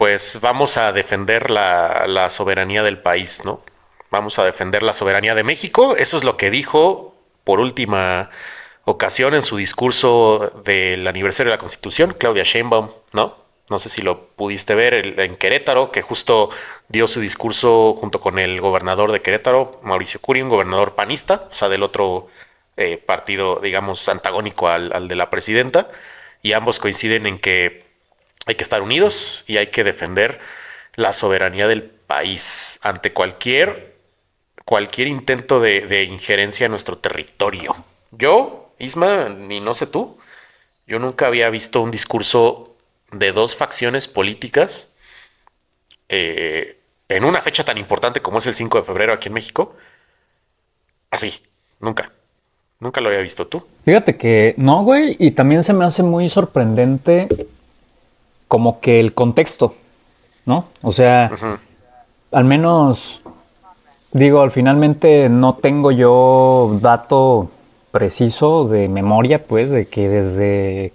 Pues vamos a defender la soberanía del país, ¿no? Vamos a defender la soberanía de México. Eso es lo que dijo por última ocasión en su discurso del aniversario de la Constitución, Claudia Sheinbaum, ¿no? No sé si lo pudiste ver en Querétaro, que justo dio su discurso junto con el gobernador de Querétaro, Mauricio Curi, un gobernador panista, o sea, del otro partido, digamos, antagónico al de la presidenta, y ambos coinciden en que hay que estar unidos y hay que defender la soberanía del país ante cualquier intento de injerencia en nuestro territorio. Yo, Isma, ni no sé tú, yo nunca había visto un discurso de dos facciones políticas en una fecha tan importante como es el 5 de febrero aquí en México. Así, nunca. Nunca lo había visto tú. Fíjate que no, güey, y también se me hace muy sorprendente como que el contexto, ¿no? O sea, Ujú. al menos, digo, al finalmente no tengo yo dato preciso de memoria, pues, de que desde...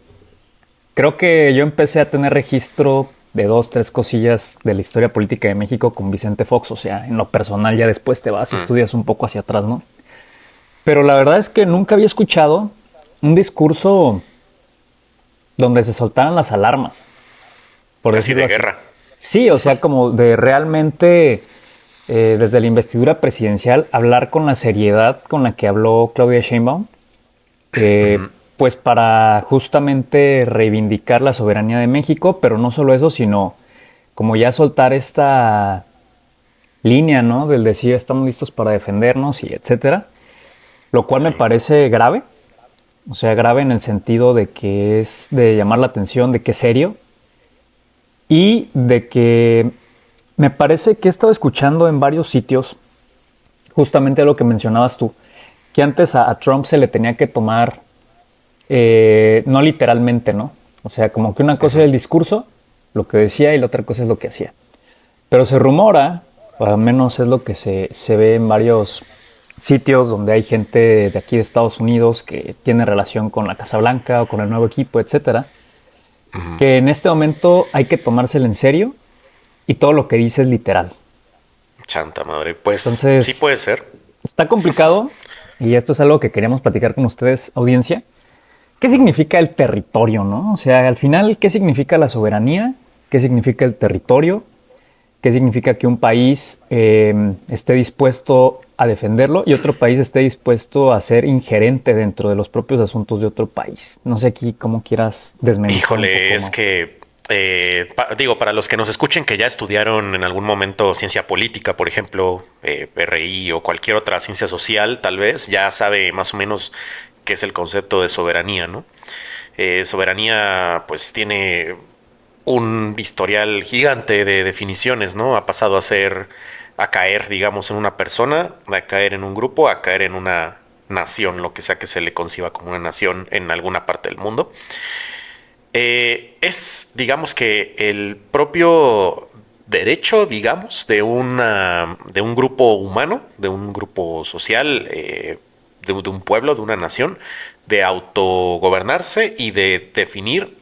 Creo que yo empecé a tener registro de dos, tres cosillas de la historia política de México con Vicente Fox, o sea, en lo personal ya después te vas y Mm. estudias un poco hacia atrás, ¿no? Pero la verdad es que nunca había escuchado un discurso donde se soltaran las alarmas, por Casi decirlo de así. guerra. Sí, o sea, como de realmente, desde la investidura presidencial, hablar con la seriedad con la que habló Claudia Sheinbaum, Ujú. pues para justamente reivindicar la soberanía de México, pero no solo eso, sino como ya soltar esta línea, ¿no? Del decir estamos listos para defendernos y etcétera, lo cual me Sí. parece grave, o sea, grave en el sentido de que es de llamar la atención, de que es serio, y de que me parece que he estado escuchando en varios sitios justamente lo que mencionabas tú, que antes a Trump se le tenía que tomar, no literalmente, ¿no? O sea, como que una cosa Ujú. era el discurso, lo que decía, y la otra cosa es lo que hacía. Pero se rumora, o al menos es lo que se ve en varios sitios donde hay gente de aquí de Estados Unidos que tiene relación con la Casa Blanca o con el nuevo equipo, etcétera, Ujú. que en este momento hay que tomárselo en serio y todo lo que dice es literal. Santa madre. Pues sí Entonces, puede ser. está complicado y esto es algo que queríamos platicar con ustedes, audiencia. ¿Qué significa el territorio, no? O sea, al final, ¿qué significa la soberanía? ¿Qué significa el territorio? ¿Qué significa que un país esté dispuesto a defenderlo y otro país esté dispuesto a ser ingerente dentro de los propios asuntos de otro país? No sé aquí cómo quieras desmenuzar un Híjole, poco es más. que digo, para los que nos escuchen que ya estudiaron en algún momento ciencia política, por ejemplo, RI o cualquier otra ciencia social, tal vez ya sabe más o menos qué es el concepto de soberanía, ¿no? Soberanía, pues tiene un historial gigante de definiciones, ¿no? Ha pasado a caer, digamos, en una persona, a caer en un grupo, a caer en una nación, lo que sea que se le conciba como una nación en alguna parte del mundo. Es, digamos que el propio derecho, digamos, de un grupo humano, de un grupo social, de un pueblo, de una nación, de autogobernarse y de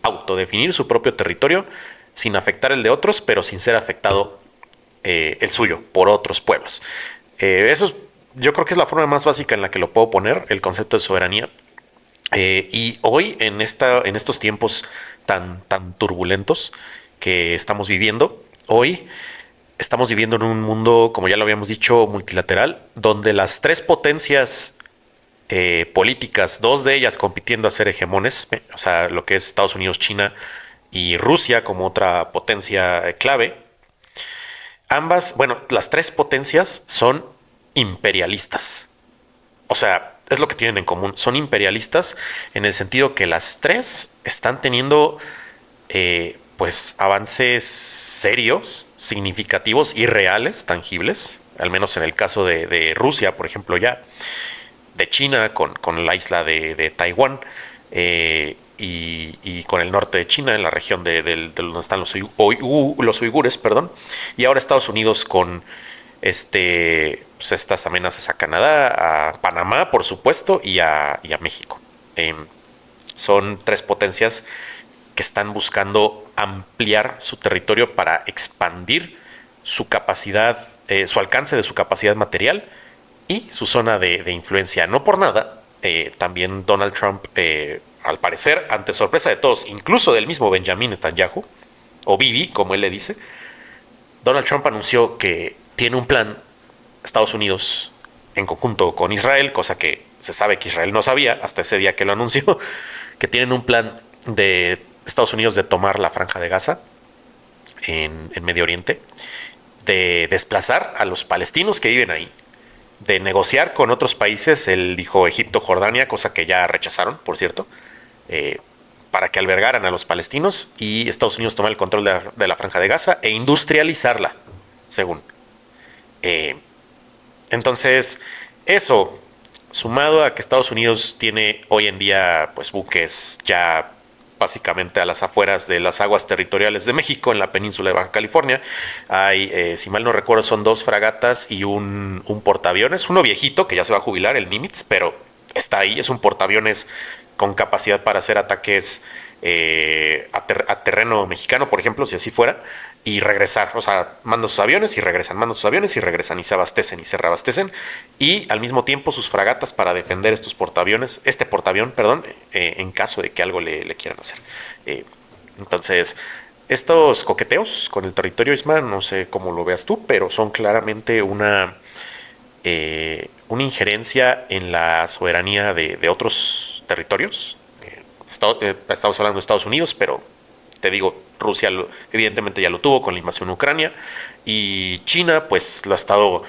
autodefinir su propio territorio sin afectar el de otros, pero sin ser afectado el suyo por otros pueblos. Eso es, yo creo que es la forma más básica en la que lo puedo poner, el concepto de soberanía. Y hoy, en estos tiempos tan turbulentos que estamos viviendo, hoy estamos viviendo en un mundo, como ya lo habíamos dicho, multilateral, donde las tres potencias políticas, dos de ellas compitiendo a ser hegemones, o sea, lo que es Estados Unidos, China y Rusia como otra potencia clave, ambas, bueno, las tres potencias son imperialistas. O sea, es lo que tienen en común. Son imperialistas en el sentido que las tres están teniendo pues avances serios, significativos y reales, tangibles, al menos en el caso de Rusia, por ejemplo, ya, de China con la isla de Taiwán, y con el norte de China, en la región de donde están los uigures, perdón, y ahora Estados Unidos con pues estas amenazas a Canadá, a Panamá, por supuesto, y a México. Son tres potencias que están buscando ampliar su territorio para expandir su capacidad, su alcance de su capacidad material y su zona de influencia. No por nada, también Donald Trump, al parecer, ante sorpresa de todos, incluso del mismo Benjamin Netanyahu, o Bibi, como él le dice, Donald Trump anunció que tiene un plan, Estados Unidos, en conjunto con Israel, cosa que se sabe que Israel no sabía hasta ese día que lo anunció, que tienen un plan de Estados Unidos de tomar la Franja de Gaza en Medio Oriente, de desplazar a los palestinos que viven ahí, de negociar con otros países, él dijo Egipto, Jordania, cosa que ya rechazaron, por cierto, para que albergaran a los palestinos, y Estados Unidos tomar el control de la Franja de Gaza e industrializarla, según. Entonces, eso, sumado a que Estados Unidos tiene hoy en día pues buques ya básicamente a las afueras de las aguas territoriales de México, en la península de Baja California. Hay, si mal no recuerdo, son 2 fragatas y un portaaviones, uno viejito que ya se va a jubilar, el Nimitz, pero está ahí, es un portaaviones con capacidad para hacer ataques a terreno mexicano, por ejemplo, si así fuera, y regresar. O sea, mandan sus aviones y regresan, mandan sus aviones y regresan, y se abastecen y se reabastecen, y al mismo tiempo sus fragatas para defender estos portaaviones, este portaavión, perdón, en caso de que algo le quieran hacer. Entonces, estos coqueteos con el territorio, Isma, no sé cómo lo veas tú, pero son claramente una injerencia en la soberanía de otros territorios. Estamos hablando de Estados Unidos, pero te digo, Rusia evidentemente ya lo tuvo con la invasión a Ucrania, y China pues lo ha estado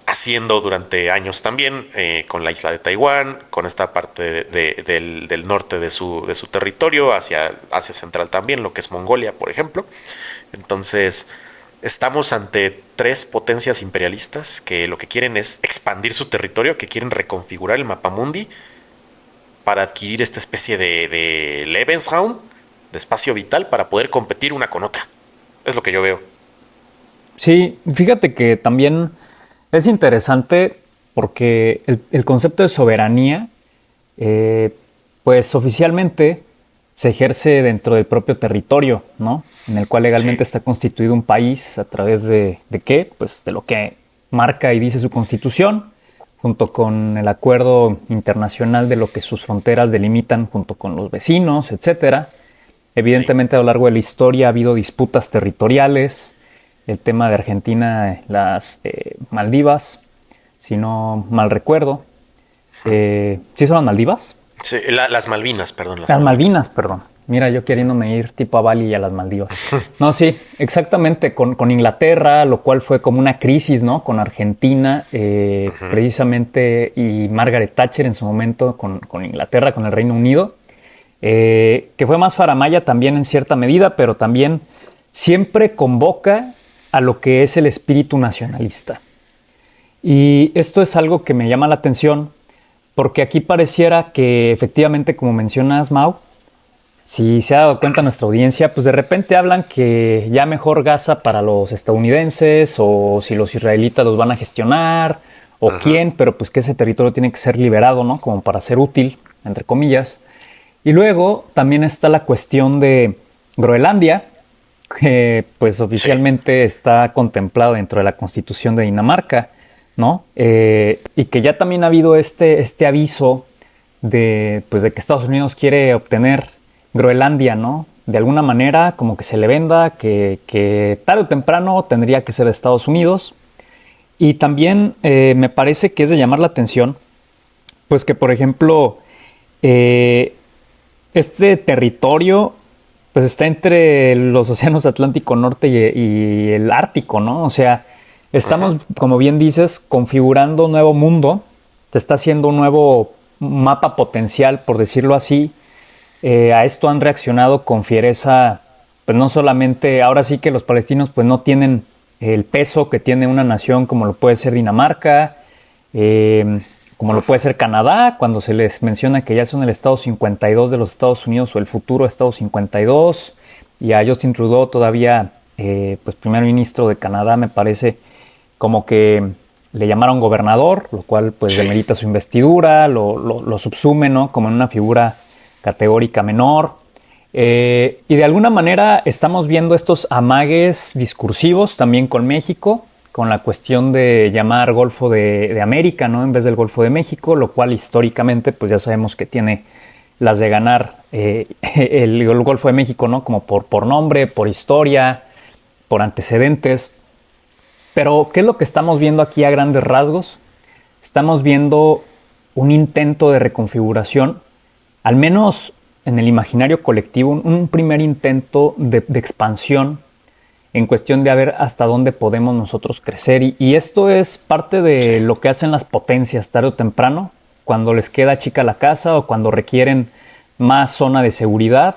haciendo durante años también, con la isla de Taiwán, con esta parte del norte de su territorio, hacia Asia Central también, lo que es Mongolia, por ejemplo. Entonces, estamos ante 3 potencias imperialistas que lo que quieren es expandir su territorio, que quieren reconfigurar el mapamundi para adquirir esta especie de Lebensraum, de espacio vital, para poder competir una con otra. Es lo que yo veo. Sí, fíjate que también es interesante porque el concepto de soberanía, pues oficialmente se ejerce dentro del propio territorio, ¿no? En el cual legalmente está constituido un país a través ¿de qué? Pues de lo que marca y dice su constitución, junto con el acuerdo internacional de lo que sus fronteras delimitan junto con los vecinos, etcétera. Evidentemente, a lo largo de la historia ha habido disputas territoriales. El tema de Argentina, las Maldivas, si no mal recuerdo. ¿Sí son las Maldivas? Sí, las Malvinas, perdón. Las Malvinas, perdón. Mira, yo queriéndome ir tipo a Bali y a las Maldivas. No, sí, exactamente, con Inglaterra, lo cual fue como una crisis, ¿no? Con Argentina, precisamente, y Margaret Thatcher en su momento con Inglaterra, con el Reino Unido, que fue más faramalla también en cierta medida, pero también siempre convoca a lo que es el espíritu nacionalista. Y esto es algo que me llama la atención, porque aquí pareciera que efectivamente, como mencionas, Mau, si se ha dado cuenta nuestra audiencia, pues de repente hablan que ya mejor Gaza para los estadounidenses, o si los israelitas los van a gestionar, o quién, pero pues que ese territorio tiene que ser liberado, ¿no? Como para ser útil, entre comillas. Y luego también está la cuestión de Groenlandia, que pues oficialmente está contemplado dentro de la Constitución de Dinamarca, ¿no? Y que ya también ha habido este aviso de que Estados Unidos quiere obtener Groenlandia, ¿no? De alguna manera, como que se le venda, que tarde o temprano tendría que ser de Estados Unidos. Y también me parece que es de llamar la atención, pues que, por ejemplo, este territorio pues está entre los océanos Atlántico Norte y el Ártico, ¿no? O sea, estamos, como bien dices, configurando un nuevo mundo, te está haciendo un nuevo mapa potencial, por decirlo así. A esto han reaccionado con fiereza, pues no solamente, ahora sí que los palestinos pues no tienen el peso que tiene una nación como lo puede ser Dinamarca, como lo puede ser Canadá, cuando se les menciona que ya son el Estado 52 de los Estados Unidos o el futuro Estado 52, y a Justin Trudeau todavía, pues primer ministro de Canadá, me parece como que le llamaron gobernador, lo cual pues demerita su investidura, lo subsume, ¿no? Como en una figura categórica menor. Y de alguna manera estamos viendo estos amagues discursivos también con México, con la cuestión de llamar Golfo de América, ¿no? En vez del Golfo de México, lo cual históricamente pues ya sabemos que tiene las de ganar el Golfo de México, ¿no? Como por nombre, por historia, por antecedentes. Pero, ¿qué es lo que estamos viendo aquí a grandes rasgos? Estamos viendo un intento de reconfiguración, al menos en el imaginario colectivo, un primer intento de expansión en cuestión de a ver hasta dónde podemos nosotros crecer. Y esto es parte de lo que hacen las potencias tarde o temprano, cuando les queda chica la casa o cuando requieren más zona de seguridad,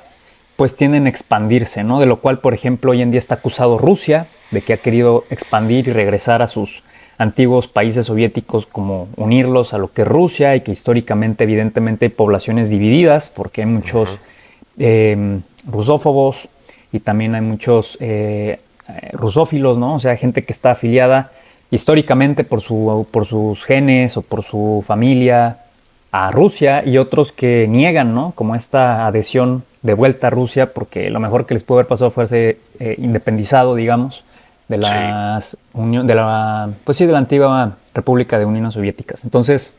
pues tienden a expandirse, ¿no? De lo cual, por ejemplo, hoy en día está acusado Rusia de que ha querido expandir y regresar a sus antiguos países soviéticos, como unirlos a lo que es Rusia, y que históricamente, evidentemente, hay poblaciones divididas, porque hay muchos rusófobos y también hay muchos rusófilos, ¿no? O sea, gente que está afiliada históricamente por sus genes o por su familia a Rusia, y otros que niegan, ¿no? Como esta adhesión de vuelta a Rusia, porque lo mejor que les pudo haber pasado fue haberse independizado, digamos, de de la antigua República de Unión Soviéticas. Entonces,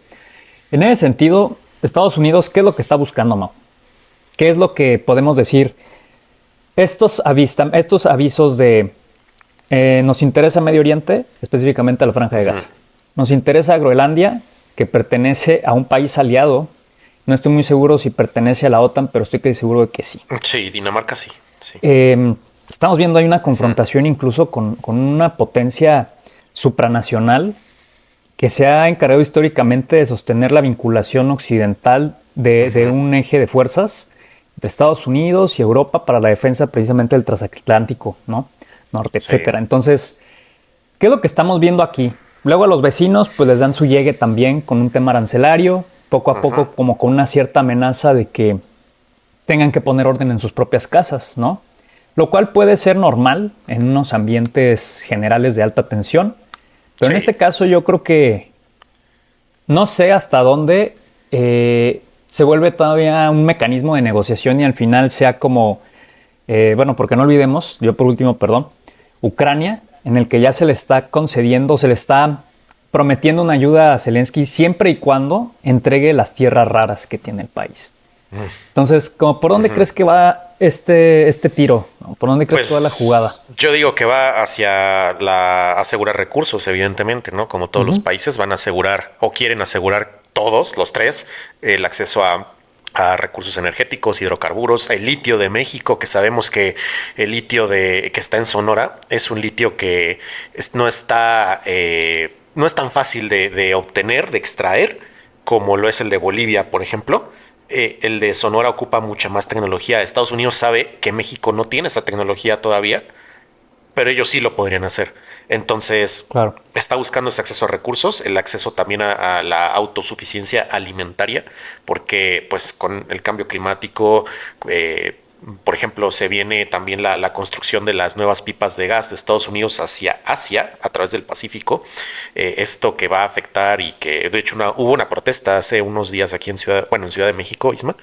en ese sentido, Estados Unidos, ¿qué es lo que está buscando, Mau? ¿Qué es lo que podemos decir? Estos avisos de nos interesa Medio Oriente, específicamente a la Franja de Gaza. Nos interesa Groenlandia, que pertenece a un país aliado. No estoy muy seguro si pertenece a la OTAN, pero estoy casi seguro de que sí. Sí, Dinamarca sí. Sí. Estamos viendo ahí una confrontación incluso con una potencia supranacional que se ha encargado históricamente de sostener la vinculación occidental de un eje de fuerzas entre Estados Unidos y Europa para la defensa precisamente del transatlántico, ¿no? Norte, etcétera. Entonces, ¿qué es lo que estamos viendo aquí? Luego a los vecinos pues les dan su llegue también con un tema arancelario, poco a poco como con una cierta amenaza de que tengan que poner orden en sus propias casas, ¿no? Lo cual puede ser normal en unos ambientes generales de alta tensión, pero en este caso yo creo que no sé hasta dónde se vuelve todavía un mecanismo de negociación y al final sea como, bueno, porque no olvidemos, yo por último, perdón, Ucrania, en el que ya se le está concediendo, se le está prometiendo una ayuda a Zelensky siempre y cuando entregue las tierras raras que tiene el país. Entonces, ¿por dónde crees que va este tiro? ¿Por dónde crees que va la jugada? Yo digo que va hacia asegurar recursos, evidentemente, ¿no? Como todos los países van a asegurar o quieren asegurar todos, los tres, el acceso a recursos energéticos, hidrocarburos, el litio de México, que sabemos que el litio que está en Sonora es un litio que no es tan fácil de obtener, de extraer, como lo es el de Bolivia, por ejemplo. El de Sonora ocupa mucha más tecnología. Estados Unidos sabe que México no tiene esa tecnología todavía, pero ellos sí lo podrían hacer. Entonces, claro, está buscando ese acceso a recursos, el acceso también a la autosuficiencia alimentaria, porque pues con el cambio climático, por ejemplo, se viene también la construcción de las nuevas pipas de gas de Estados Unidos hacia Asia a través del Pacífico. Esto que va a afectar y que de hecho hubo una protesta hace unos días aquí en Ciudad de México, Isma,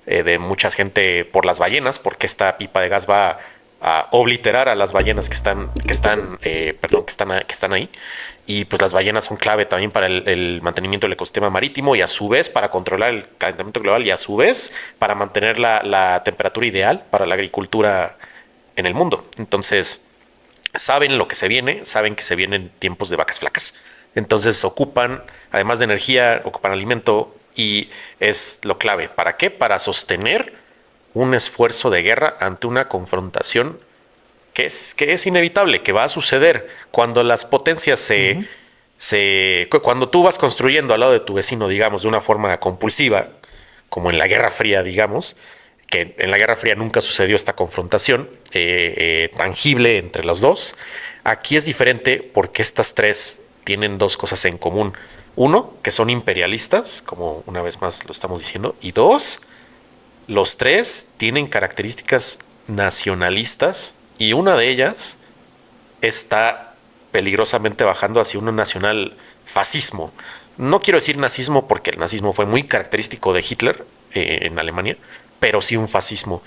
de mucha gente por las ballenas, porque esta pipa de gas va a obliterar a las ballenas que están ahí. Y pues las ballenas son clave también para el mantenimiento del ecosistema marítimo y a su vez para controlar el calentamiento global y a su vez para mantener la temperatura ideal para la agricultura en el mundo. Entonces, saben lo que se viene, saben que se vienen tiempos de vacas flacas. Entonces ocupan, además de energía, ocupan alimento y es lo clave. ¿Para qué? Para sostener un esfuerzo de guerra ante una confrontación que es inevitable, que va a suceder cuando las potencias cuando tú vas construyendo al lado de tu vecino, digamos, de una forma compulsiva, como en la Guerra Fría, digamos, que en la Guerra Fría nunca sucedió esta confrontación tangible entre los dos. Aquí es diferente porque estas tres tienen dos cosas en común. Uno, que son imperialistas, como una vez más lo estamos diciendo, y dos, los tres tienen características nacionalistas y una de ellas está peligrosamente bajando hacia un nacional fascismo. No quiero decir nazismo porque el nazismo fue muy característico de Hitler en Alemania, pero sí un fascismo.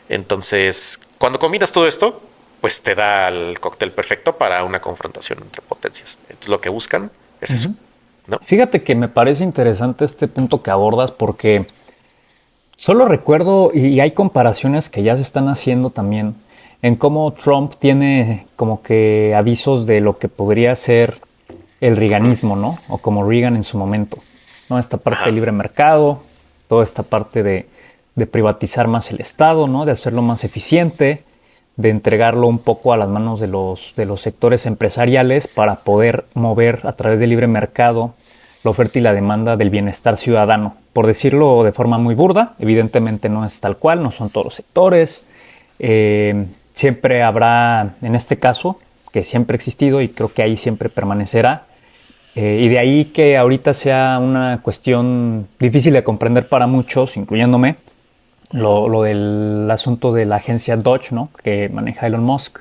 Entonces, cuando combinas todo esto, pues te da el cóctel perfecto para una confrontación entre potencias. Entonces, lo que buscan es eso, ¿no? Fíjate que me parece interesante este punto que abordas porque solo recuerdo, y hay comparaciones que ya se están haciendo también, en cómo Trump tiene como que avisos de lo que podría ser el reaganismo, ¿no? O como Reagan en su momento, ¿no? Esta parte de libre mercado, toda esta parte de privatizar más el Estado, ¿no? De hacerlo más eficiente, de entregarlo un poco a las manos de los sectores empresariales para poder mover a través del libre mercado la oferta y la demanda del bienestar ciudadano. Por decirlo de forma muy burda, evidentemente no es tal cual, no son todos los sectores. Siempre habrá, en este caso, que siempre ha existido y creo que ahí siempre permanecerá, y de ahí que ahorita sea una cuestión difícil de comprender para muchos, incluyéndome, lo del asunto de la agencia Dodge, ¿no? Que maneja Elon Musk.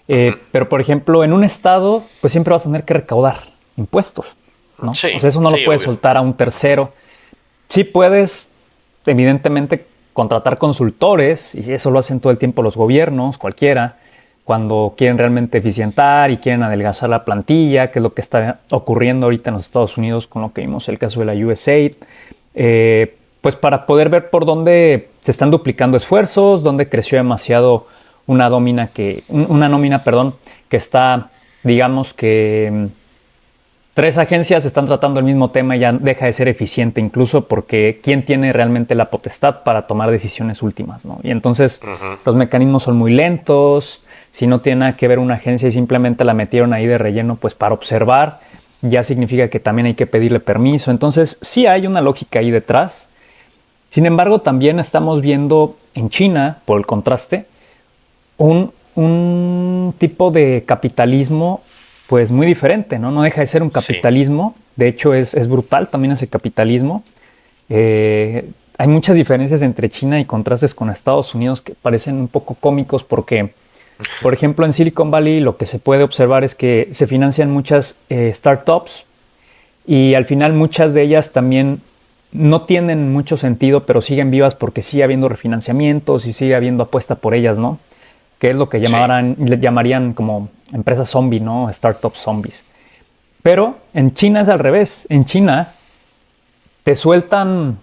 Pero, por ejemplo, en un estado, pues siempre vas a tener que recaudar impuestos, ¿no? Sí, o sea, eso no lo puedes obvio. soltar a un tercero. Sí puedes, evidentemente, contratar consultores, y eso lo hacen todo el tiempo los gobiernos, cualquiera, cuando quieren realmente eficientar y quieren adelgazar la plantilla, que es lo que está ocurriendo ahorita en los Estados Unidos con lo que vimos el caso de la USAID. Pues para poder ver por dónde se están duplicando esfuerzos, dónde creció demasiado una nómina, que está, digamos que tres agencias están tratando el mismo tema y ya deja de ser eficiente, incluso porque quién tiene realmente la potestad para tomar decisiones últimas, ¿no? Y entonces los mecanismos son muy lentos. Si no tiene nada que ver una agencia y simplemente la metieron ahí de relleno, pues para observar, ya significa que también hay que pedirle permiso. Entonces sí hay una lógica ahí detrás. Sin embargo, también estamos viendo en China, por el contraste, un tipo de capitalismo pues muy diferente, ¿no? No deja de ser un capitalismo. Sí. De hecho, es brutal también ese capitalismo. Hay muchas diferencias entre China y contrastes con Estados Unidos que parecen un poco cómicos porque, por ejemplo, en Silicon Valley lo que se puede observar es que se financian muchas startups y al final muchas de ellas también no tienen mucho sentido, pero siguen vivas porque sigue habiendo refinanciamientos y sigue habiendo apuesta por ellas, ¿no? Que es lo que llamarían como empresas zombie, ¿no? Startups zombies. Pero en China es al revés. En China te sueltan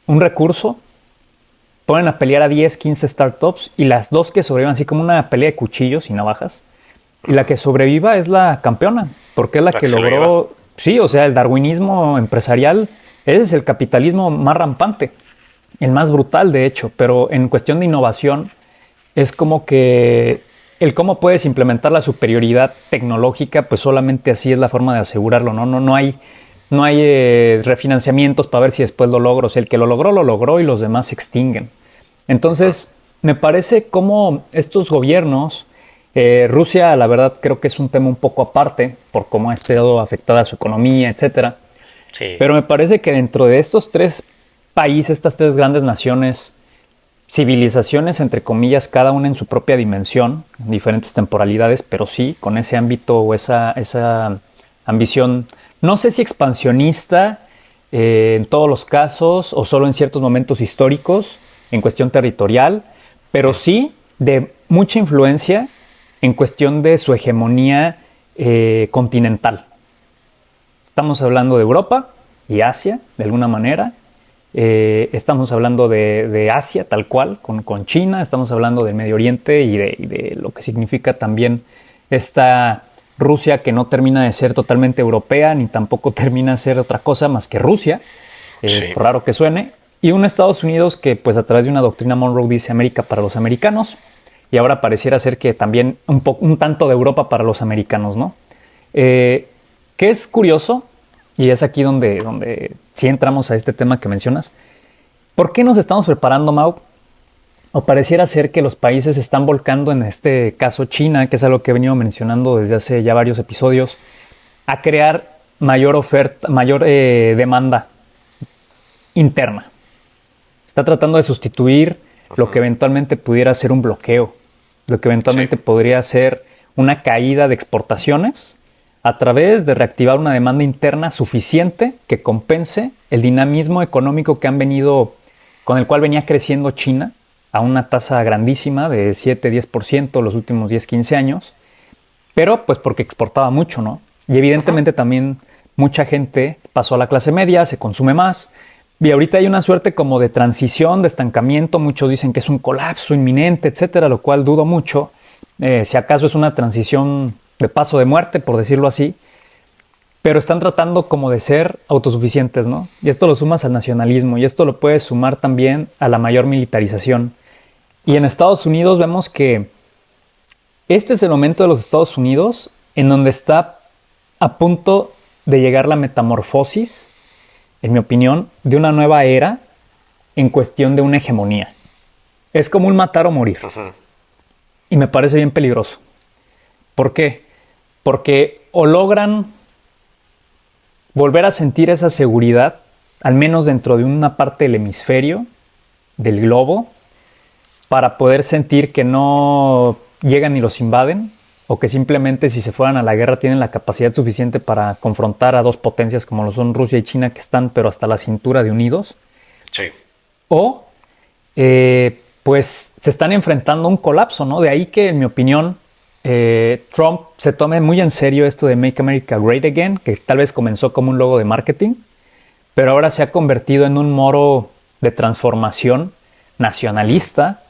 un recurso, ponen a pelear a 10, 15 startups y las dos que sobrevivan, así como una pelea de cuchillos y navajas, y la que sobreviva es la campeona, porque es la que logró, sí, o sea, el darwinismo empresarial. Ese es el capitalismo más rampante, el más brutal de hecho, pero en cuestión de innovación es como que el cómo puedes implementar la superioridad tecnológica, pues solamente así es la forma de asegurarlo, ¿no? No hay refinanciamientos para ver si después lo logro. O sea, el que lo logró y los demás se extinguen. Entonces, me parece como estos gobiernos, Rusia, la verdad, creo que es un tema un poco aparte por cómo ha estado afectada su economía, etcétera. Sí. Pero me parece que dentro de estos tres países, estas tres grandes naciones, civilizaciones, entre comillas, cada una en su propia dimensión, en diferentes temporalidades, pero sí con ese ámbito o esa ambición, no sé si expansionista en todos los casos o solo en ciertos momentos históricos, en cuestión territorial, pero sí de mucha influencia en cuestión de su hegemonía continental. Estamos hablando de Europa y Asia, de alguna manera. Estamos hablando de Asia, tal cual, con China. Estamos hablando del Medio Oriente y de lo que significa también esta Rusia que no termina de ser totalmente europea, ni tampoco termina de ser otra cosa más que Rusia, sí. Por raro que suene. Y un Estados Unidos que, pues, a través de una doctrina Monroe dice América para los americanos. Y ahora pareciera ser que también un tanto de Europa para los americanos, ¿no? Que es curioso, y es aquí donde sí entramos a este tema que mencionas. ¿Por qué nos estamos preparando, Mau? O pareciera ser que los países se están volcando, en este caso China, que es algo que he venido mencionando desde hace ya varios episodios, a crear mayor oferta, mayor demanda interna. Está tratando de sustituir lo que eventualmente pudiera ser un bloqueo, lo que eventualmente podría ser una caída de exportaciones, a través de reactivar una demanda interna suficiente que compense el dinamismo económico con el cual venía creciendo China a una tasa grandísima de 7-10% los últimos 10-15 años, pero pues porque exportaba mucho, ¿no? Y evidentemente también mucha gente pasó a la clase media, se consume más, y ahorita hay una suerte como de transición, de estancamiento. Muchos dicen que es un colapso inminente, etcétera, lo cual dudo mucho. Si acaso es una transición de paso de muerte, por decirlo así, pero están tratando como de ser autosuficientes, ¿no? Y esto lo sumas al nacionalismo, y esto lo puedes sumar también a la mayor militarización. Y en Estados Unidos vemos que este es el momento de los Estados Unidos en donde está a punto de llegar la metamorfosis, en mi opinión, de una nueva era en cuestión de una hegemonía. Es como un matar o morir. Y me parece bien peligroso. ¿Por qué? Porque o logran volver a sentir esa seguridad, al menos dentro de una parte del hemisferio, del globo, para poder sentir que no llegan y los invaden, o que simplemente si se fueran a la guerra tienen la capacidad suficiente para confrontar a dos potencias como lo son Rusia y China, que están pero hasta la cintura de unidos. Sí. O pues se están enfrentando a un colapso, ¿no? De ahí que, en mi opinión, Trump se tome muy en serio esto de Make America Great Again, que tal vez comenzó como un logo de marketing, pero ahora se ha convertido en un moro de transformación nacionalista,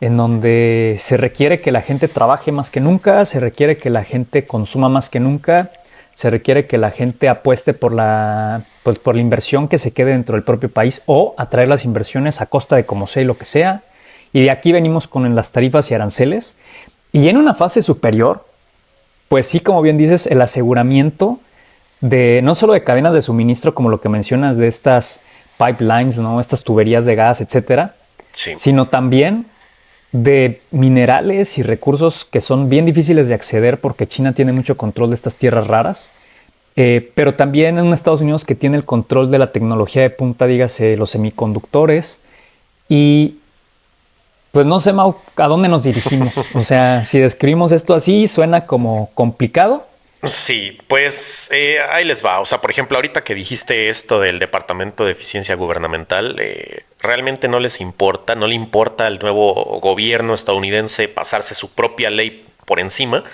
en donde se requiere que la gente trabaje más que nunca, se requiere que la gente consuma más que nunca, se requiere que la gente apueste por la inversión que se quede dentro del propio país o atraer las inversiones a costa de como sea y lo que sea. Y de aquí venimos con las tarifas y aranceles. Y en una fase superior, pues sí, como bien dices, el aseguramiento de no solo de cadenas de suministro, como lo que mencionas de estas pipelines, ¿no? Estas tuberías de gas, etcétera, Sí. sino también de minerales y recursos que son bien difíciles de acceder porque China tiene mucho control de estas tierras raras, pero también en Estados Unidos que tiene el control de la tecnología de punta, dígase los semiconductores. Y pues no sé, Mau, a dónde nos dirigimos. O sea, si describimos esto así, suena como complicado. Sí, pues ahí les va. O sea, por ejemplo, ahorita que dijiste esto del Departamento de Eficiencia Gubernamental, realmente no les importa, no le importa al nuevo gobierno estadounidense pasarse su propia ley por encima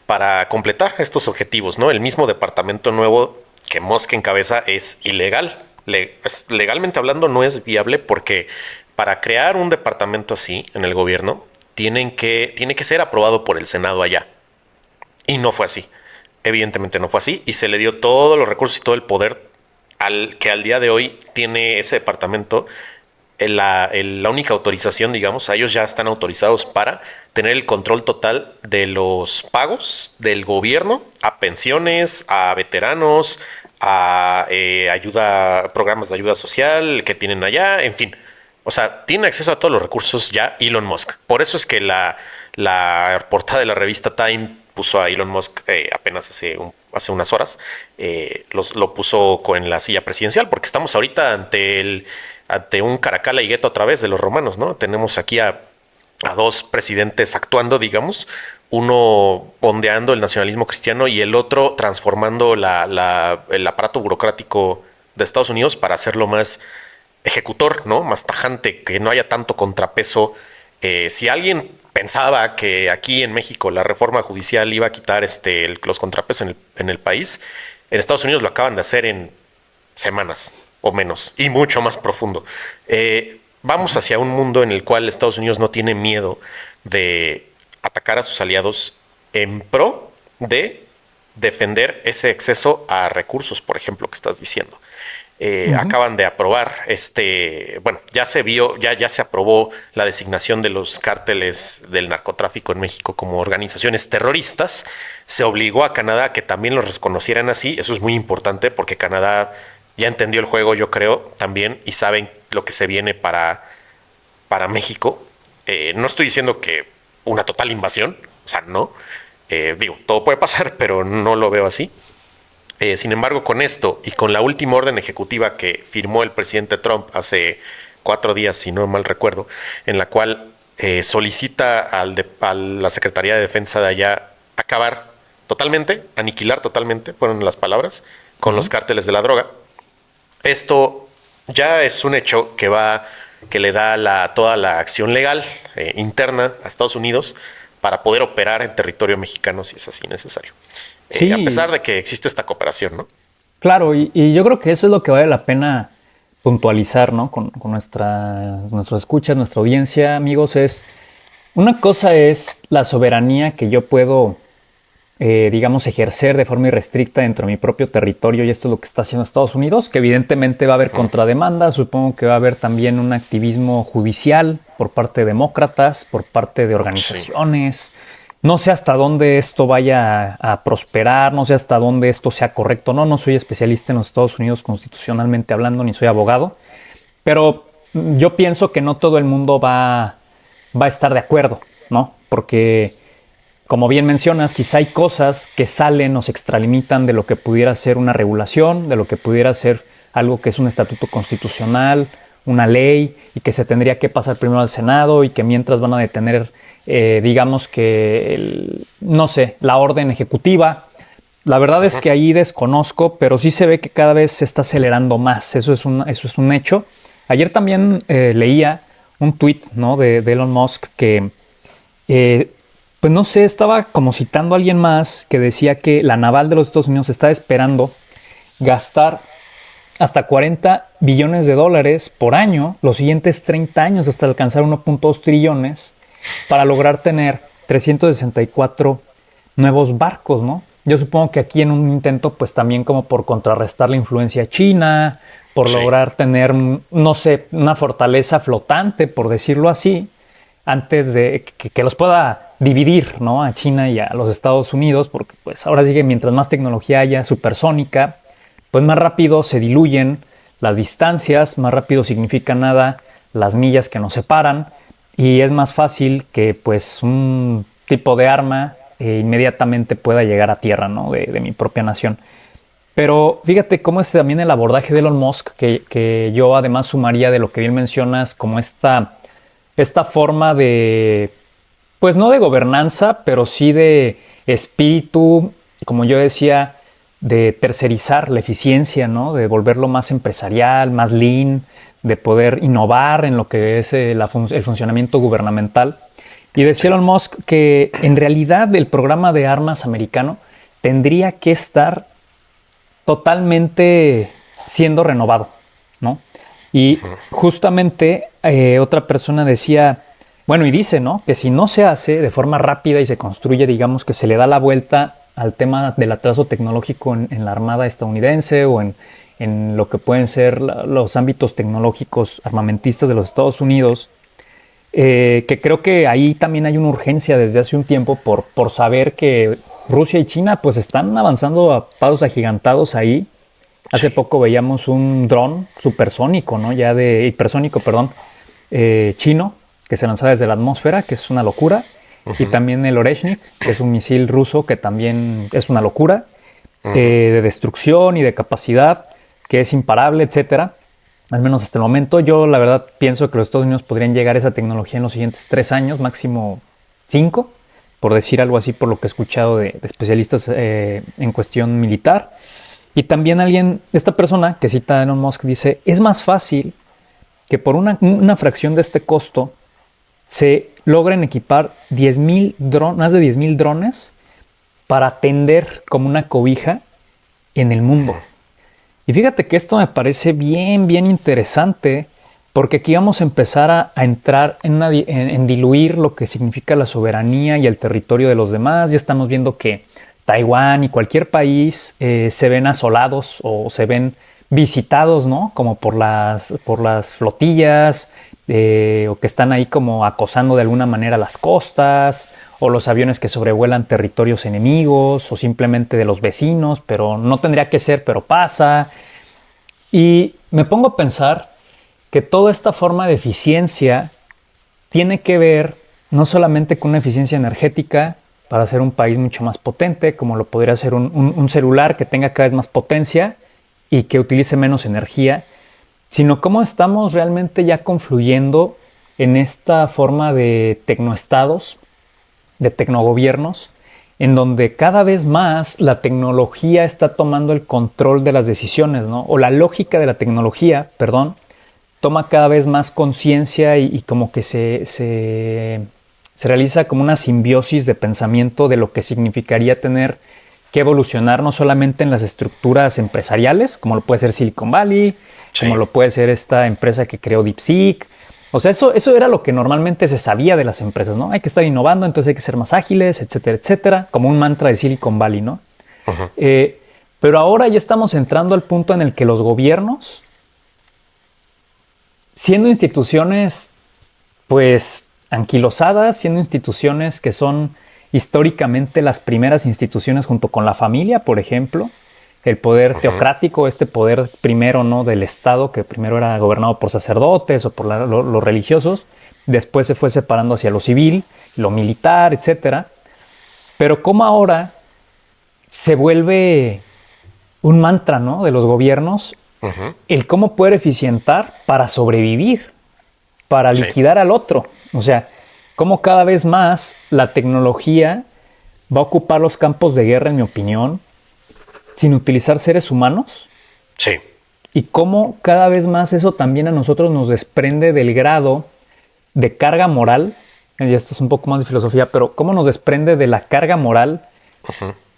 para completar estos objetivos, ¿no? El mismo departamento nuevo que Musk encabeza es ilegal. Legalmente hablando no es viable porque para crear un departamento así en el gobierno tiene que ser aprobado por el Senado allá. Y no fue así. Evidentemente no fue así y se le dio todos los recursos y todo el poder al día de hoy tiene ese departamento. La única autorización, digamos, a ellos ya están autorizados para tener el control total de los pagos del gobierno a pensiones, a veteranos, a programas de ayuda social que tienen allá, en fin. O sea, tiene acceso a todos los recursos ya Elon Musk. Por eso es que la portada de la revista Time puso a Elon Musk apenas hace unas horas, lo puso en la silla presidencial, porque estamos ahorita ante un Caracalla y Gueto otra vez de los romanos, ¿no? Tenemos aquí a dos presidentes actuando, digamos, uno ondeando el nacionalismo cristiano y el otro transformando el aparato burocrático de Estados Unidos para hacerlo más ejecutor, ¿no? Más tajante, que no haya tanto contrapeso. Si alguien pensaba que aquí en México la reforma judicial iba a quitar los contrapesos en el país, en Estados Unidos lo acaban de hacer en semanas o menos y mucho más profundo. Vamos hacia un mundo en el cual Estados Unidos no tiene miedo de atacar a sus aliados en pro de defender ese exceso a recursos, por ejemplo, que estás diciendo. Acaban de aprobar bueno, ya se aprobó la designación de los cárteles del narcotráfico en México como organizaciones terroristas. Se obligó a Canadá a que también los reconocieran así. Eso es muy importante porque Canadá ya entendió el juego, yo creo, también, y saben lo que se viene para México. No estoy diciendo que una total invasión, o sea, no. Digo, todo puede pasar, pero no lo veo así. Sin embargo, con esto y con la última orden ejecutiva que firmó el presidente Trump hace 4 días, si no mal recuerdo, en la cual solicita a la Secretaría de Defensa de allá acabar totalmente, aniquilar totalmente, fueron las palabras, con los cárteles de la droga. Esto ya es un hecho que va que le da toda la acción legal interna a Estados Unidos para poder operar en territorio mexicano si es así necesario. Sí. A pesar de que existe esta cooperación, ¿no? Claro, y yo creo que eso es lo que vale la pena puntualizar, ¿no? Con nuestros escuchas, nuestra audiencia, amigos, una cosa es la soberanía que yo puedo, digamos, ejercer de forma irrestricta dentro de mi propio territorio, y esto es lo que está haciendo Estados Unidos, que evidentemente va a haber contrademandas, supongo que va a haber también un activismo judicial por parte de demócratas, por parte de organizaciones. Sí. No sé hasta dónde esto vaya a prosperar, no sé hasta dónde esto sea correcto. No soy especialista en los Estados Unidos constitucionalmente hablando, ni soy abogado, pero yo pienso que no todo el mundo va a estar de acuerdo, ¿no? Porque, como bien mencionas, quizá hay cosas que salen o se extralimitan de lo que pudiera ser una regulación, de lo que pudiera ser algo que es un estatuto constitucional, una ley, y que se tendría que pasar primero al Senado, y que mientras van a detener, digamos que, la orden ejecutiva. La verdad es que ahí desconozco, pero sí se ve que cada vez se está acelerando más. Eso es un hecho. Ayer también leía un tweet, ¿no? de Elon Musk que, pues no sé, estaba como citando a alguien más que decía que la naval de los Estados Unidos está esperando gastar hasta 40 billones de dólares por año los siguientes 30 años hasta alcanzar 1.2 trillones para lograr tener 364 nuevos barcos, ¿no? Yo supongo que aquí en un intento, pues también como por contrarrestar la influencia china, por lograr tener, no sé, una fortaleza flotante, por decirlo así, antes de que los pueda dividir, ¿no? A China y a los Estados Unidos, porque pues ahora sí que mientras más tecnología haya supersónica, pues más rápido se diluyen las distancias, más rápido significa nada las millas que nos separan, y es más fácil que pues un tipo de arma inmediatamente pueda llegar a tierra, ¿no? de mi propia nación. Pero fíjate cómo es también el abordaje de Elon Musk, que yo además sumaría de lo que bien mencionas, como esta forma de, pues no de gobernanza, pero sí de espíritu, como yo decía, de tercerizar la eficiencia, ¿no? De volverlo más empresarial, más lean, de poder innovar en lo que es el funcionamiento gubernamental. Y decía Elon Musk que en realidad el programa de armas americano tendría que estar totalmente siendo renovado, ¿no? Y justamente otra persona decía, bueno, y dice, ¿no? Que si no se hace de forma rápida y se construye, digamos que se le da la vuelta al tema del atraso tecnológico en la Armada estadounidense o en lo que pueden ser los ámbitos tecnológicos armamentistas de los Estados Unidos, que creo que ahí también hay una urgencia desde hace un tiempo por saber que Rusia y China pues están avanzando a pasos agigantados ahí. Hace poco veíamos un dron supersónico, ¿no? Hipersónico, chino, que se lanzaba desde la atmósfera, que es una locura. Y también el Oreshnik, que es un misil ruso, que también es una locura, de destrucción y de capacidad, que es imparable, etcétera. Al menos hasta el momento. Yo, la verdad, pienso que los Estados Unidos podrían llegar a esa tecnología en los siguientes 3 años, máximo 5, por decir algo así, por lo que he escuchado de especialistas en cuestión militar. Y también esta persona que cita a Elon Musk dice, es más fácil que por una fracción de este costo se logren equipar más de 10,000 drones para tender como una cobija en el mundo. Y fíjate que esto me parece bien interesante, porque aquí vamos a empezar a entrar en diluir lo que significa la soberanía y el territorio de los demás. Ya estamos viendo que Taiwán y cualquier país se ven asolados o se ven visitados, ¿no? Como por las flotillas, o que están ahí como acosando de alguna manera las costas, o los aviones que sobrevuelan territorios enemigos, o simplemente de los vecinos, pero no tendría que ser, pero pasa. Y me pongo a pensar que toda esta forma de eficiencia tiene que ver no solamente con una eficiencia energética para ser un país mucho más potente, como lo podría ser un celular que tenga cada vez más potencia y que utilice menos energía, sino cómo estamos realmente ya confluyendo en esta forma de tecnoestados, de tecnogobiernos, en donde cada vez más la tecnología está tomando el control de las decisiones, ¿no? O la lógica de la tecnología, toma cada vez más conciencia y como que se realiza como una simbiosis de pensamiento de lo que significaría tener que evolucionar no solamente en las estructuras empresariales, como lo puede ser Silicon Valley, como lo puede ser esta empresa que creó DeepSeek. O sea, eso era lo que normalmente se sabía de las empresas, ¿no? Hay que estar innovando, entonces hay que ser más ágiles, etcétera, etcétera, como un mantra de Silicon Valley, ¿no? Uh-huh. Pero ahora ya estamos entrando al punto en el que los gobiernos, siendo instituciones, pues, anquilosadas, siendo instituciones que son históricamente las primeras instituciones junto con la familia, por ejemplo, el poder teocrático, este poder primero, ¿no?, del Estado, que primero era gobernado por sacerdotes o por los religiosos, después se fue separando hacia lo civil, lo militar, etcétera. Pero como ahora se vuelve un mantra, ¿no?, de los gobiernos, el cómo poder eficientar para sobrevivir, para liquidar al otro. O sea, cómo cada vez más la tecnología va a ocupar los campos de guerra, en mi opinión, sin utilizar seres humanos. Sí. Y cómo cada vez más eso también a nosotros nos desprende del grado de carga moral. Y esto es un poco más de filosofía, pero cómo nos desprende de la carga moral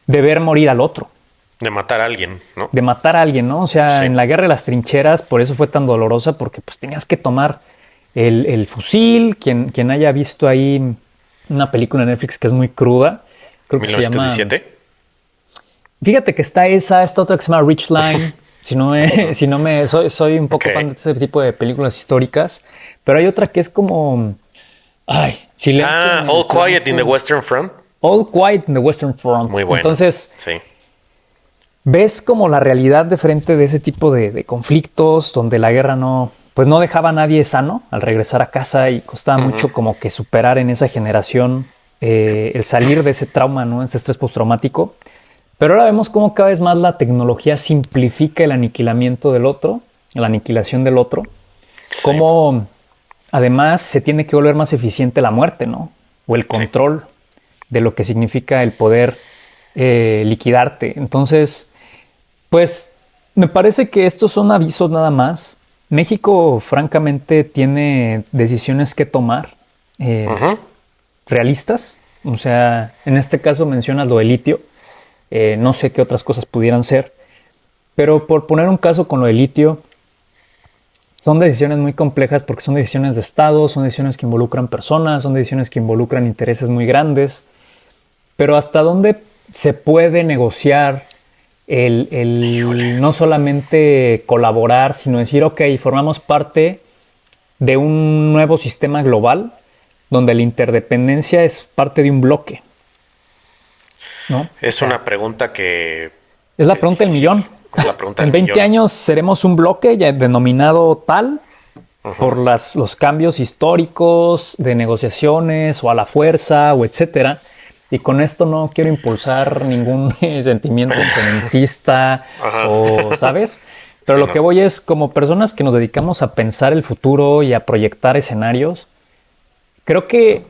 de ver morir al otro. De matar a alguien, ¿no? De matar a alguien, ¿no? O sea, en la guerra de las trincheras, por eso fue tan dolorosa, porque pues tenías que tomar el fusil. Quien haya visto ahí una película en Netflix que es muy cruda, creo que 1917. se llama... Fíjate que está esta otra que se llama Ridgeline. Soy un poco fan de ese tipo de películas históricas, pero hay otra que es como... Silencio. All Quiet in the Western Front. All Quiet in the Western Front. Muy bueno. Entonces, ves como la realidad de frente de ese tipo de conflictos, donde la guerra no dejaba a nadie sano al regresar a casa y costaba mucho como que superar en esa generación el salir de ese trauma, ¿no? Ese estrés postraumático. Pero ahora vemos cómo cada vez más la tecnología simplifica el aniquilamiento del otro, la aniquilación del otro. Cómo además se tiene que volver más eficiente la muerte, ¿no? O el control de lo que significa el poder liquidarte. Entonces, pues me parece que estos son avisos nada más. México, francamente, tiene decisiones que tomar realistas. O sea, en este caso mencionas lo de litio. No sé qué otras cosas pudieran ser, pero por poner un caso con lo de litio, son decisiones muy complejas porque son decisiones de Estado, son decisiones que involucran personas, son decisiones que involucran intereses muy grandes, pero hasta dónde se puede negociar el no solamente colaborar, sino decir, ok, formamos parte de un nuevo sistema global donde la interdependencia es parte de un bloque. ¿No? Es una pregunta que... Es la pregunta del millón. Es la pregunta en del 20 millón. años seremos un bloque ya denominado tal por los cambios históricos de negociaciones o a la fuerza o etcétera. Y con esto no quiero impulsar ningún sentimiento feminista o, ¿sabes? Pero lo que voy es, como personas que nos dedicamos a pensar el futuro y a proyectar escenarios, creo que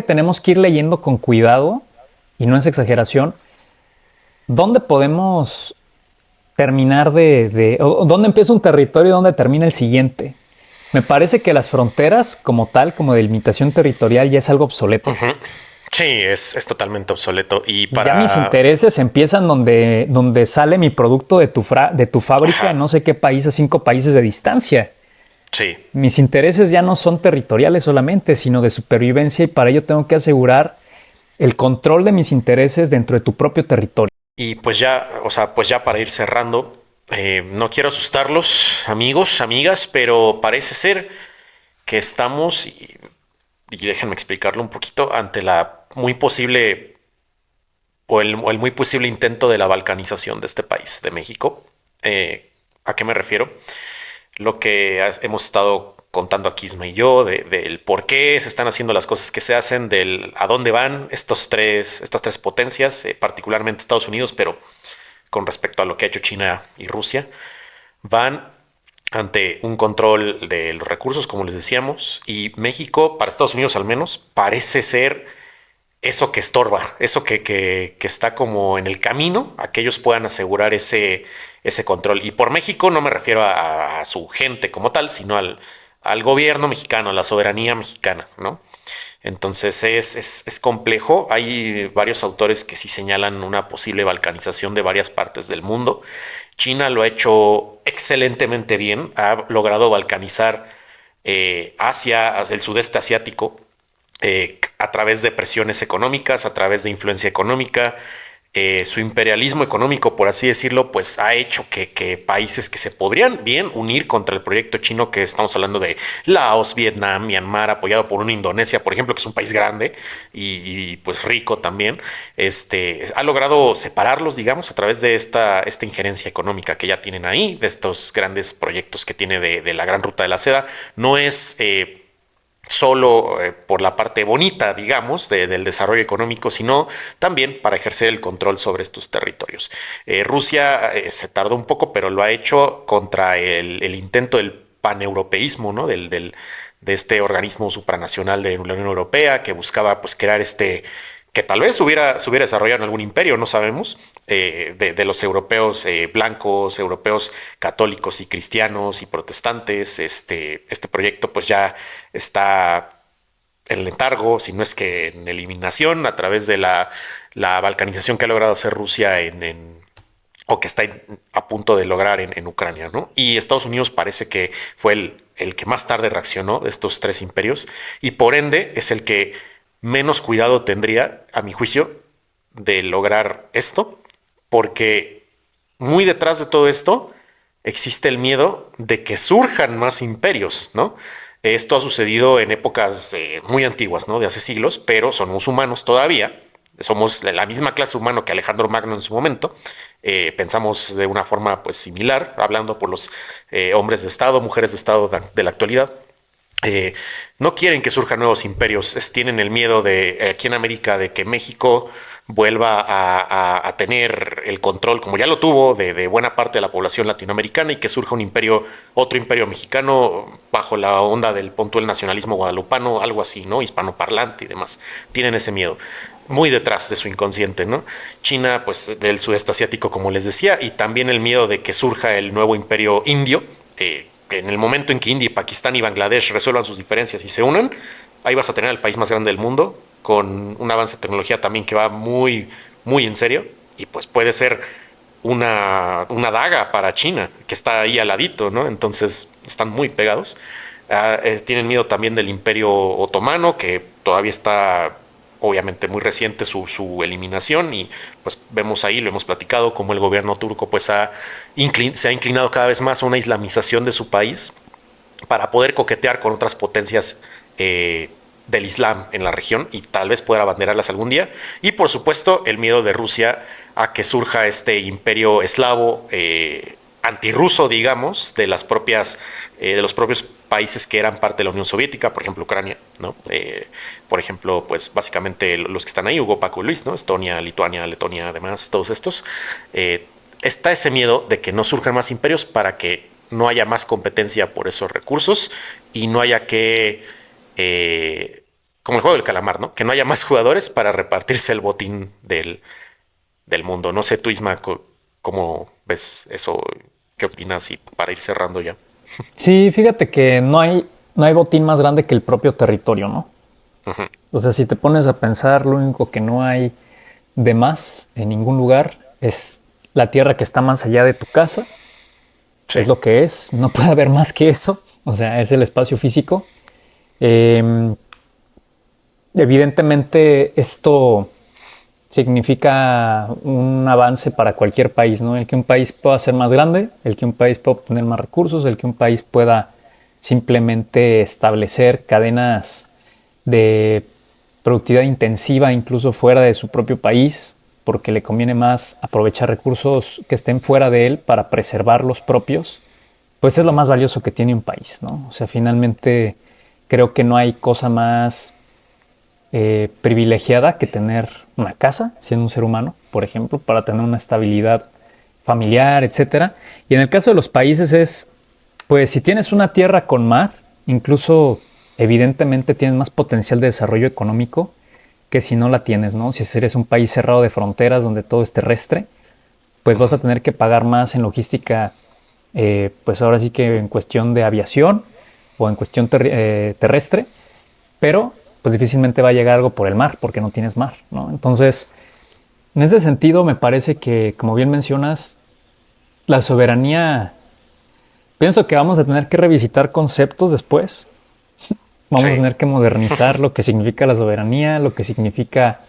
tenemos que ir leyendo con cuidado. Y no es exageración, ¿dónde podemos terminar o dónde empieza un territorio y dónde termina el siguiente? Me parece que las fronteras como tal, como delimitación territorial, ya es algo obsoleto. Sí, es totalmente obsoleto. Y ya mis intereses empiezan donde sale mi producto de tu fábrica en no sé qué país, a 5 países de distancia. Sí. Mis intereses ya no son territoriales solamente, sino de supervivencia, y para ello tengo que asegurar el control de mis intereses dentro de tu propio territorio. Y pues ya para ir cerrando, no quiero asustarlos, amigos, amigas, pero parece ser que estamos, y déjenme explicarlo un poquito, ante la muy posible o el muy posible intento de la balcanización de este país, de México. ¿A qué me refiero? Lo que hemos estado contando aquí Isma y yo, del por qué se están haciendo las cosas que se hacen, del a dónde van estas tres potencias, particularmente Estados Unidos, pero con respecto a lo que ha hecho China y Rusia, van ante un control de los recursos, como les decíamos, y México, para Estados Unidos al menos, parece ser eso que estorba, eso que está como en el camino a que ellos puedan asegurar ese control. Y por México no me refiero a su gente como tal, sino al gobierno mexicano, a la soberanía mexicana, ¿no? Entonces es complejo. Hay varios autores que sí señalan una posible balcanización de varias partes del mundo. China lo ha hecho excelentemente bien, ha logrado balcanizar Asia, el sudeste asiático, a través de presiones económicas, a través de influencia económica. Su imperialismo económico, por así decirlo, pues ha hecho que países que se podrían bien unir contra el proyecto chino, que estamos hablando de Laos, Vietnam, Myanmar, apoyado por una Indonesia, por ejemplo, que es un país grande pues rico también, ha logrado separarlos, digamos, a través de esta injerencia económica que ya tienen ahí, de estos grandes proyectos que tiene de la Gran Ruta de la Seda. No es solo por la parte bonita, digamos, del desarrollo económico, sino también para ejercer el control sobre estos territorios. Rusia se tardó un poco, pero lo ha hecho contra el intento del paneuropeísmo, ¿no? De este organismo supranacional de la Unión Europea que buscaba pues crear que tal vez se hubiera desarrollado en algún imperio, no sabemos, de los europeos blancos, europeos católicos y cristianos y protestantes. Este proyecto pues ya está en letargo, si no es que en eliminación, a través de la balcanización que ha logrado hacer Rusia o que está a punto de lograr en Ucrania, ¿no? Y Estados Unidos parece que fue el que más tarde reaccionó de estos tres imperios y por ende es el que menos cuidado tendría, a mi juicio, de lograr esto, porque muy detrás de todo esto existe el miedo de que surjan más imperios, ¿no? Esto ha sucedido en épocas muy antiguas, ¿no? De hace siglos, pero somos humanos todavía. Somos la misma clase humana que Alejandro Magno en su momento. Pensamos de una forma pues similar, hablando por los hombres de Estado, mujeres de Estado de la actualidad. No quieren que surjan nuevos imperios, tienen el miedo de aquí en América de que México vuelva a tener el control, como ya lo tuvo, de buena parte de la población latinoamericana y que surja un imperio, otro imperio mexicano bajo la onda del puntual nacionalismo guadalupano, algo así, ¿no? Hispanoparlante y demás. Tienen ese miedo muy detrás de su inconsciente, ¿no? China, pues del sudeste asiático, como les decía, y también el miedo de que surja el nuevo imperio indio, que en el momento en que India, Pakistán y Bangladesh resuelvan sus diferencias y se unan, ahí vas a tener el país más grande del mundo, con un avance de tecnología también que va muy, muy en serio, y pues puede ser una daga para China, que está ahí al ladito, ¿no? Entonces están muy pegados. Tienen miedo también del Imperio Otomano, que todavía está obviamente muy reciente su eliminación y pues vemos ahí, lo hemos platicado, como el gobierno turco pues se ha inclinado cada vez más a una islamización de su país para poder coquetear con otras potencias del Islam en la región y tal vez poder abanderarlas algún día. Y por supuesto el miedo de Rusia a que surja este imperio eslavo antirruso, digamos, de los propios países que eran parte de la Unión Soviética, por ejemplo, Ucrania, ¿no? Por ejemplo, pues básicamente los que están ahí, Hugo, Paco y Luis, ¿no? Estonia, Lituania, Letonia, además, todos estos. Está ese miedo de que no surjan más imperios para que no haya más competencia por esos recursos y no haya como el juego del calamar, ¿no? Que no haya más jugadores para repartirse el botín del mundo. No sé tú, Isma, ¿cómo ves eso? ¿Qué opinas? Y para ir cerrando ya. Sí, fíjate que no hay botín más grande que el propio territorio, ¿no? Uh-huh. O sea, si te pones a pensar, lo único que no hay de más en ningún lugar es la tierra que está más allá de tu casa. Sí. Es lo que es, no puede haber más que eso. O sea, es el espacio físico. Evidentemente esto significa un avance para cualquier país, ¿no? El que un país pueda ser más grande, el que un país pueda obtener más recursos, el que un país pueda simplemente establecer cadenas de productividad intensiva incluso fuera de su propio país, porque le conviene más aprovechar recursos que estén fuera de él para preservar los propios, pues es lo más valioso que tiene un país, ¿no? O sea, finalmente creo que no hay cosa más privilegiada que tener una casa, siendo un ser humano, por ejemplo, para tener una estabilidad familiar, etcétera. Y en el caso de los países es, pues si tienes una tierra con mar, incluso evidentemente tienes más potencial de desarrollo económico que si no la tienes, ¿no? Si eres un país cerrado de fronteras donde todo es terrestre, pues vas a tener que pagar más en logística, pues ahora sí que en cuestión de aviación o en cuestión terrestre, pero pues difícilmente va a llegar algo por el mar porque no tienes mar, ¿no? Entonces, en ese sentido me parece que, como bien mencionas, la soberanía, pienso que vamos a tener que revisitar conceptos después. Vamos a Sí. tener que modernizar lo que significa la soberanía, lo que significa,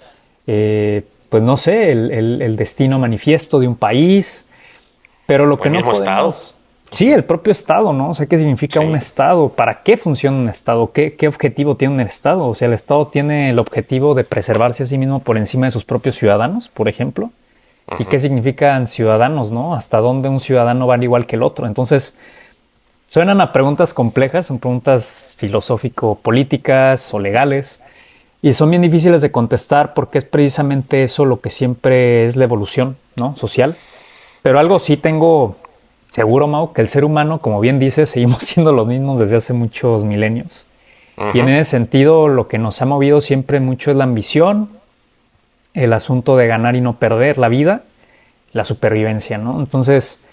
pues no sé, el destino manifiesto de un país, pero lo O que el no mismo estado. podemos... Sí, el propio Estado, ¿no? O sea, ¿qué significa un Sí. Estado? ¿Para qué funciona un Estado? ¿Qué objetivo tiene un Estado? O sea, el Estado tiene el objetivo de preservarse a sí mismo por encima de sus propios ciudadanos, por ejemplo. ¿Y qué significan ciudadanos, no? ¿Hasta dónde un ciudadano vale igual que el otro? Entonces, suenan a preguntas complejas, son preguntas filosófico-políticas o legales, y son bien difíciles de contestar porque es precisamente eso lo que siempre es la evolución, ¿no? Social. Pero algo sí tengo seguro, Mau, que el ser humano, como bien dices, seguimos siendo los mismos desde hace muchos milenios. Y en Ujú. ese sentido, lo que nos ha movido siempre mucho es la ambición, el asunto de ganar y no perder la vida, la supervivencia, ¿no? Entonces,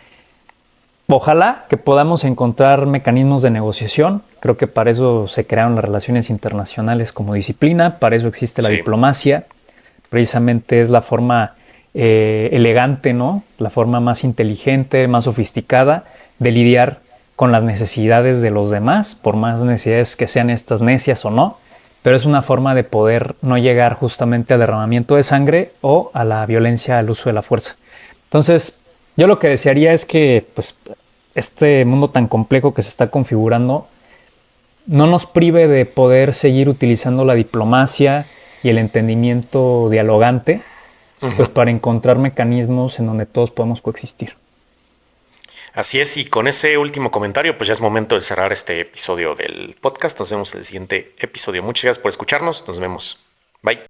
ojalá que podamos encontrar mecanismos de negociación. Creo que para eso se crearon las relaciones internacionales como disciplina, para eso existe la Sí. diplomacia. Precisamente es la forma elegante, ¿no? La forma más inteligente, más sofisticada de lidiar con las necesidades de los demás, por más necesidades que sean estas necias o no. Pero es una forma de poder no llegar justamente al derramamiento de sangre o a la violencia, al uso de la fuerza. Entonces, yo lo que desearía es que pues, este mundo tan complejo que se está configurando no nos prive de poder seguir utilizando la diplomacia y el entendimiento dialogante, pues para encontrar mecanismos en donde todos podemos coexistir. Así es, y con ese último comentario, pues ya es momento de cerrar este episodio del podcast. Nos vemos en el siguiente episodio. Muchas gracias por escucharnos. Nos vemos. Bye.